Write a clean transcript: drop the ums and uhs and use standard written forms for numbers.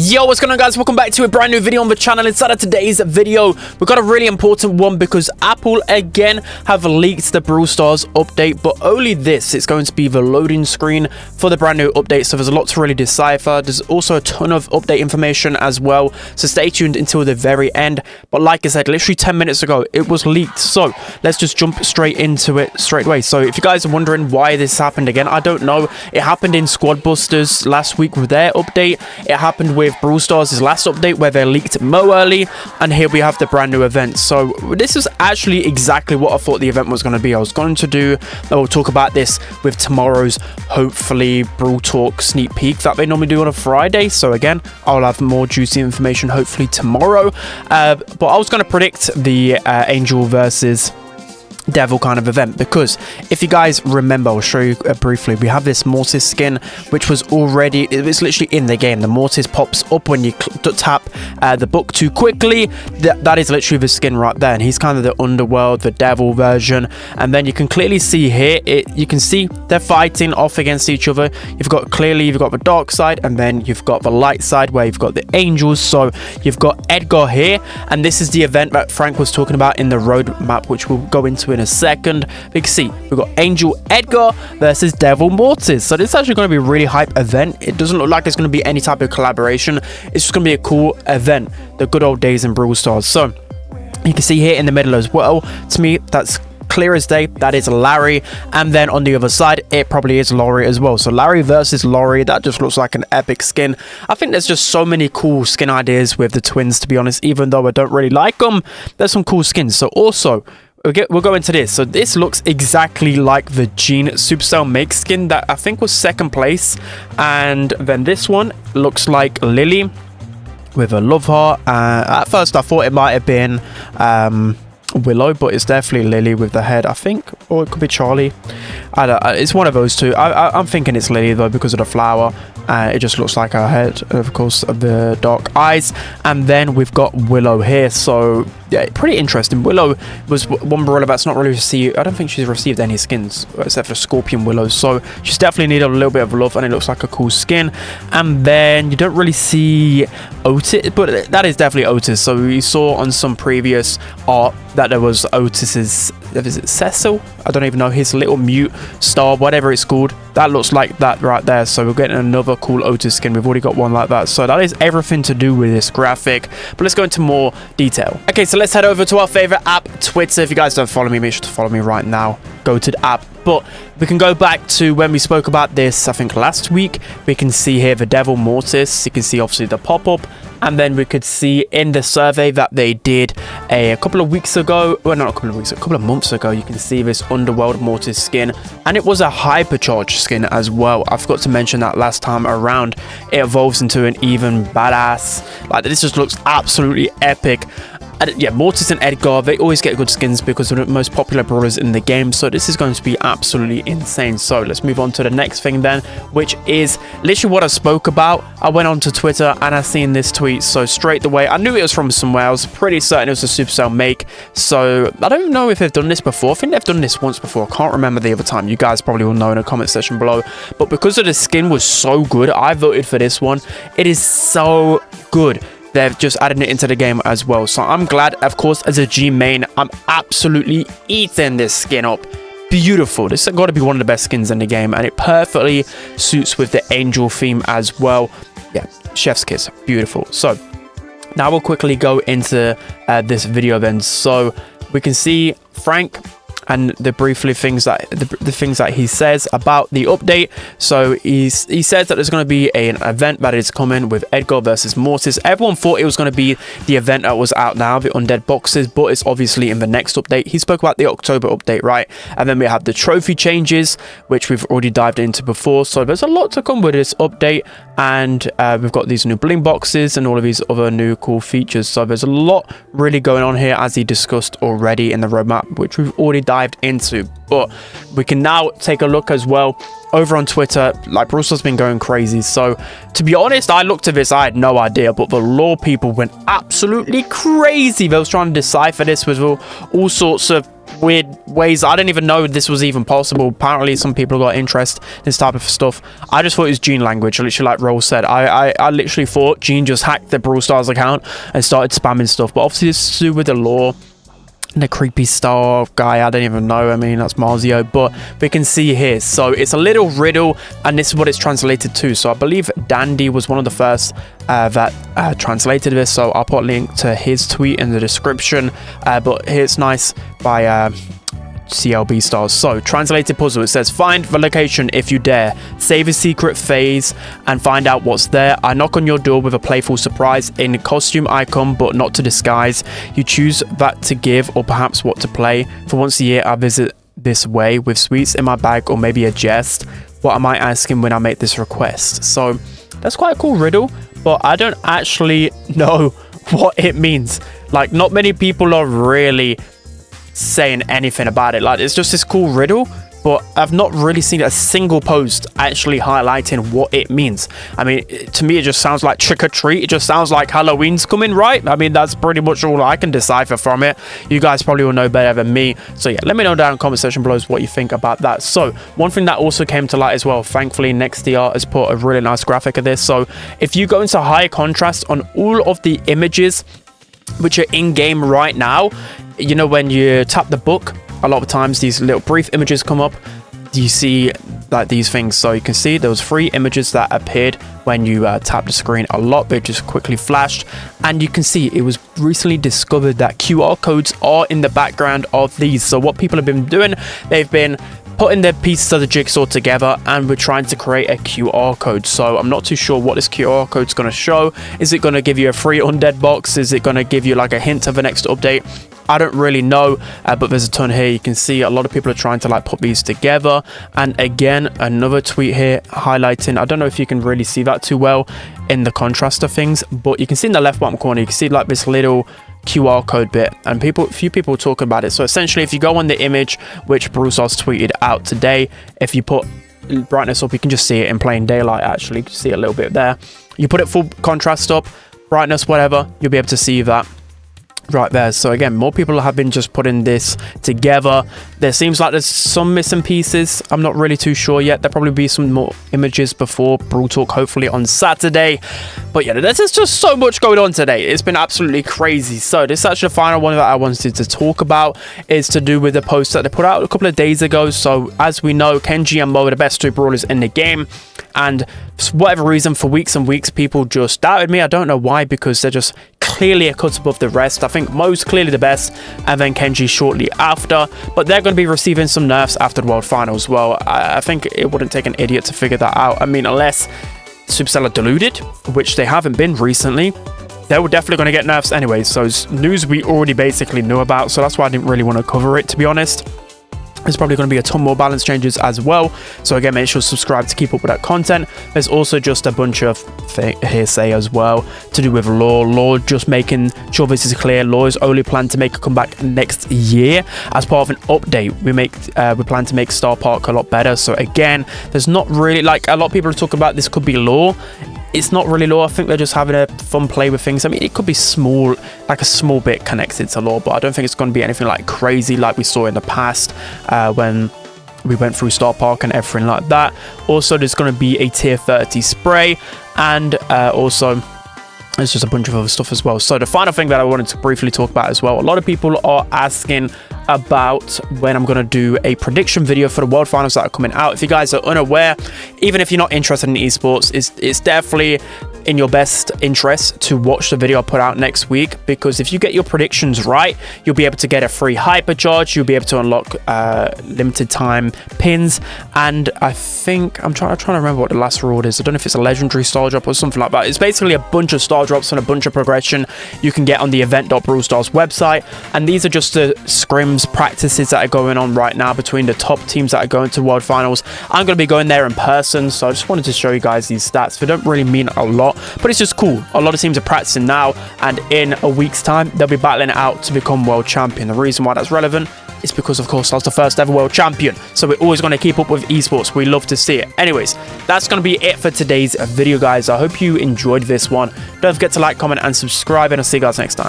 Yo, what's going on, guys? Welcome back to a brand new video on the channel. Inside of today's video, we've got a really important one because Apple again have leaked the Brawl Stars update, but only this. It's going to be the loading screen for the brand new update, so there's a lot to really decipher. There's also a ton of update information as well, so stay tuned until the very end. But like I said, literally 10 minutes ago, it was leaked, so let's just jump straight into it straight away. So if you guys are wondering why this happened again, I don't know. It happened in Squad Busters last week with their update. It happened with Brawl Stars' last update where they leaked Mo early, and here we have the brand new event. So this is actually exactly what I thought the event was going to be. I was going to talk about this with tomorrow's hopefully Brawl Talk sneak peek that they normally do on a Friday. So again, I'll have more juicy information hopefully tomorrow, but I was going to predict the Angel versus Devil kind of event, because if you guys remember, I'll show you briefly. We have this Mortis skin which was already, it's literally in the game. The Mortis pops up when you tap the book too quickly. That is literally the skin right there, and he's kind of the underworld, the devil version. And then you can clearly see here, you can see they're fighting off against each other. You've got the dark side, and then you've got the light side where you've got the angels. So you've got Edgar here, and this is the event that Frank was talking about in the roadmap, which we'll go into in a second. You can see we've got Angel Edgar versus Devil Mortis. So this is actually going to be a really hype event. It doesn't look like there's going to be any type of collaboration. It's just going to be a cool event, the good old days in Brawl Stars. So you can see here in the middle as well, to me that's clear as day, that is Larry. And then on the other side, it probably is Laurie as well. So Larry versus Laurie, that just looks like an epic skin. I think there's just so many cool skin ideas with the twins, to be honest. Even though I don't really like them, there's some cool skins. So also we'll go into this. So this looks exactly like the Gene Supercell make skin that I think was second place. And then this one looks like Lily with a love heart. At first I thought it might have been Willow, but it's definitely Lily with the head, I think, or it could be Charlie. It's one of those two. I'm thinking it's Lily though, because of the flower. It just looks like her head, of course, the dark eyes. And then we've got Willow here. So yeah, pretty interesting. Willow was one brawler that's not really received. I don't think she's received any skins except for Scorpion Willow. So she's definitely needed a little bit of love, and it looks like a cool skin. And then you don't really see Otis, but that is definitely Otis. So we saw on some previous art that there was Otis's, is it Cecil? I don't even know, his little mute star, whatever it's called. That looks like that right there. So we're getting another cool Otis skin. We've already got one like that. So that is everything to do with this graphic. But let's go into more detail. Okay, so let's head over to our favorite app, Twitter. If you guys don't follow me, make sure to follow me right now. Go to the app. But we can go back to when we spoke about this, I think last week. We can see here the Devil Mortis. You can see obviously the pop-up. And then we could see in the survey that they did a couple of weeks ago, well, not a couple of weeks, a couple of months ago, you can see this Underworld Mortis skin. And it was a hypercharged skin as well. I forgot to mention that last time around. It evolves into an even badass. Like, this just looks absolutely epic. And yeah, Mortis and Edgar, they always get good skins because they're the most popular brawlers in the game. So this is going to be absolutely insane. So let's move on to the next thing then, which is literally what I spoke about. I went onto Twitter and I seen this tweet. So straight away, I knew it was from somewhere. I was pretty certain it was a Supercell make. So I don't know if they've done this before. I think they've done this once before. I can't remember the other time. You guys probably will know in the comment section below. But because of the skin was so good, I voted for this one. It is so good. They've just added it into the game as well. So I'm glad, of course, as a G main, I'm absolutely eating this skin up. Beautiful. This has got to be one of the best skins in the game, and it perfectly suits with the angel theme as well. Yeah, chef's kiss. Beautiful. So now we'll quickly go into this video then. So we can see Frank and the things that he says about the update. So he says that there's going to be an event that is coming with Edgar versus Mortis. Everyone thought it was going to be the event that was out now, the undead boxes, but it's obviously in the next update. He spoke about the October update, right? And then we have the trophy changes, which we've already dived into before. So there's a lot to come with this update, and we've got these new bling boxes and all of these other new cool features. So there's a lot really going on here, as he discussed already in the roadmap, which we've already dived into. But we can now take a look as well over on Twitter. Like, Brawl Stars has been going crazy. So to be honest, I looked at this, I had no idea, but the lore people went absolutely crazy. They was trying to decipher this with all sorts of weird ways. I didn't even know this was even possible. Apparently some people got interest in this type of stuff. I just thought it was Gene language, literally, like Roll said. I literally thought Gene just hacked the Brawl Stars account and started spamming stuff, but obviously this is to do with the lore. And the creepy star guy, I don't even know. I mean, that's Marzio, but we can see here. So it's a little riddle, and this is what it's translated to. So I believe Dandy was one of the first that translated this. So I'll put a link to his tweet in the description. But here's nice by CLB Stars. So translated puzzle, it says find the location if you dare, save a secret phase and find out what's there. I knock on your door with a playful surprise. In costume I come, but not to disguise. You choose that to give or perhaps what to play. For once a year I visit this way with sweets in my bag or maybe a jest. What am I asking when I make this request? So that's quite a cool riddle, but I don't actually know what it means. Like, not many people are really saying anything about it. Like, it's just this cool riddle, but I've not really seen a single post actually highlighting what it means. I mean, to me it just sounds like trick or treat. It just sounds like Halloween's coming, right? I mean, that's pretty much all I can decipher from it. You guys probably will know better than me. So yeah, let me know down in the comment section below what you think about that. So one thing that also came to light as well, thankfully NextDR has put a really nice graphic of this. So if you go into high contrast on all of the images which are in game right now, you know, when you tap the book, a lot of times these little brief images come up. You see like these things. So you can see there was 3 images that appeared when you tap the screen a lot. They just quickly flashed, and you can see it was recently discovered that QR codes are in the background of these. So what people have been doing, they've been putting their pieces of the jigsaw together, and we're trying to create a QR code. So I'm not too sure what this QR code is going to show. Is it going to give you a free undead box? Is it going to give you like a hint of the next update? I don't really know, but there's a ton here. You can see a lot of people are trying to like put these together. And again, another tweet here highlighting, I don't know if you can really see that too well in the contrast of things, but you can see in the left bottom corner, you can see like this little QR code bit, and a few people talk about it. So essentially, if you go on the image which Bruce has tweeted out today, if you put brightness up, you can just see it in plain daylight. Actually, you can see a little bit there. You put it full contrast up, brightness, whatever, you'll be able to see that right there. So again, more people have been just putting this together. There seems like there's some missing pieces. I'm not really too sure yet. There'll probably be some more images before Brawl Talk, hopefully on Saturday. But yeah, there's just so much going on today. It's been absolutely crazy. So this is actually the final one that I wanted to talk about, is to do with the post that they put out a couple of days ago. So as we know, Kenji and Mo are the best 2 brawlers in the game, and for whatever reason, for weeks and weeks, people just doubted me. I don't know why, because they're just clearly a cut above the rest. I think Mo's clearly the best, and then Kenji shortly after, but they're going to be receiving some nerfs after the World Finals. Well, I think it wouldn't take an idiot to figure that out. I mean, unless Supercell are deluded, which they haven't been recently, they were definitely going to get nerfs anyway. So it's news we already basically knew about, so that's why I didn't really want to cover it, to be honest. There's probably going to be a ton more balance changes as well. So again, make sure to subscribe to keep up with that content. There's also just a bunch of hearsay as well to do with Law. Law just making sure this is clear. Law is only planned to make a comeback next year as part of an update. We plan to make Star Park a lot better. So again, there's not really, like, a lot of people are talking about this could be Law. It's not really Law. I think they're just having a fun play with things. I mean, it could be small, like a small bit connected to Law, but I don't think it's going to be anything like crazy like we saw in the past when we went through Star Park and everything like that. Also, there's going to be a tier 30 spray, and also there's just a bunch of other stuff as well. So the final thing that I wanted to briefly talk about as well, a lot of people are asking about when I'm going to do a prediction video for the World Finals that are coming out. If you guys are unaware, even if you're not interested in esports, it's definitely in your best interest to watch the video I put out next week, because if you get your predictions right, you'll be able to get a free hypercharge, you'll be able to unlock limited time pins, and I think I'm trying to remember what the last reward is. I don't know if it's a legendary star drop or something like that. It's basically a bunch of star drops and a bunch of progression you can get on the event.brawlstars website, and these are just the scrims practices that are going on right now between the top teams that are going to World Finals. I'm going to be going there in person, so I just wanted to show you guys these stats. They don't really mean a lot, but it's just cool. A lot of teams are practicing now, and in a week's time they'll be battling it out to become world champion. The reason why that's relevant is because, of course, I was the first ever world champion, so we're always going to keep up with esports. We love to see it. Anyways, that's going to be it for today's video, guys. I hope you enjoyed this one. Don't forget to like, comment, and subscribe, and I'll see you guys next time.